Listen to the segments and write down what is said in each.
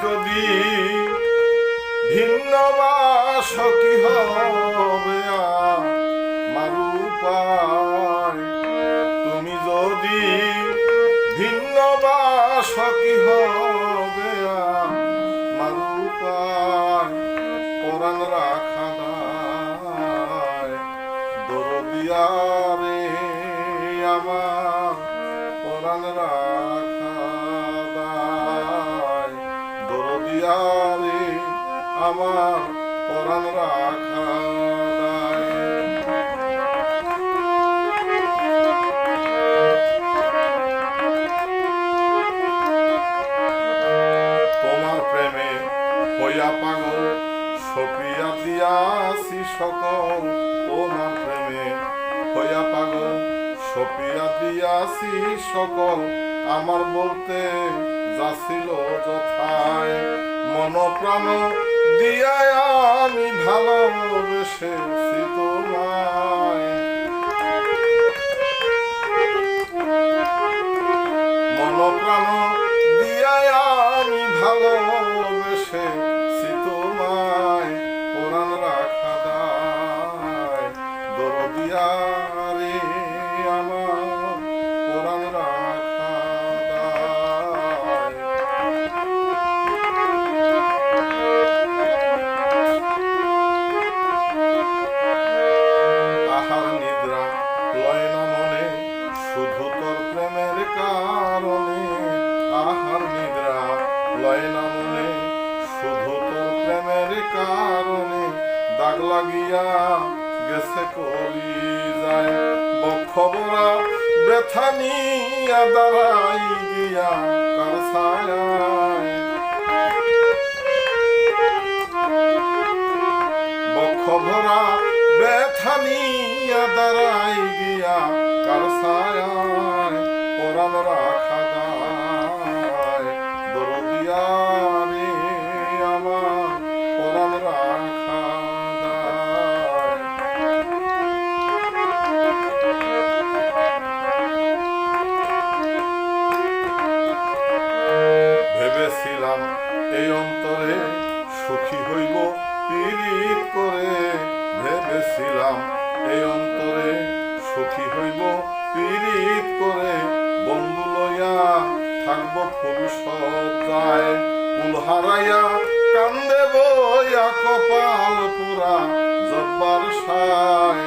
যদি ভিন্ন বাস কি হবে আমার উপায়, তুমি যদি ভিন্ন বাস কি হবে আমার উপায়, পরাণ রাখা দায় দরদিয়া রে আমার, পরাণ রাখা দায় দরদিয়া রে আমার, পরাণ রাখা দায়। তোমার প্রেমে হইয়া পাগল সপিয়া দিয়াছি সকল, তোমার প্রেমে হইয়া পাগল সপিয়া দিয়াছি সকল, আমার বলতে যাছিল যথায়, মন প্রাণ দিয়া আমি ভালোবেসেছি তোমায়, মন প্রাণ দিয়া আমি ভালোবেসেছি তোমায়, পরাণ রাখা দায় দরদিয়া রে আমার, পরাণ রাখা দায়। আহার নিদ্রা লয় না মনে শুধু তোর প্রেমের কারণে, আহার নিদ্রা লয় না মনে শুধু তোর প্রেমের কারণে, দাগ লাগিয়া গেছে কলি যায়, বক্ষ ভরা ব্যথা নিয়া দাঁড়াই গিয়া কার ছায়ায়, বক্ষ ভরা ব্যথা নিয়া দাঁড়াই গিয়া কার ছায়ায়, পরাণ রাখা দায় দরদিয়া রে আমার, পরাণ রাখা দায়। ভেবেছিলাম এই অন্তরে সুখী হইব পীড়িত করে, ভেবেছিলাম এই অন্তরে সুখী হইব পীড়িত করে, বন্ধু লইয়া থাকব ফুল সজ্জায়, ফুল হারাইয়া কান্দে বইয়া কপাল পুরা জব্বার সায়,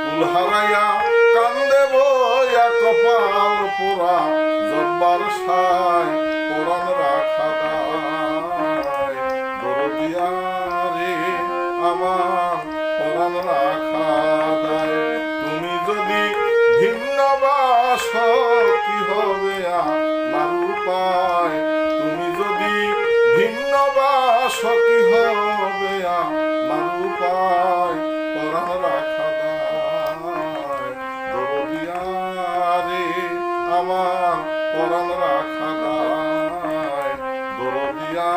ফুল হারাইয়া কান্দে বইয়া কপাল পুরা জব্বার সায়, পরাণ রাখা দায় দরদিয়া রে আমার, পরাণ রাখা দায়। তুমি যদি ভিন্ন বাস কি হবে আমার উপায়, তুমি যদি ভিন্ন বাস কি হবে আমার উপায়, পরাণ রাখা দায় দরদিয়া রে আমার, পরাণ রাখা দায় দরদিয়া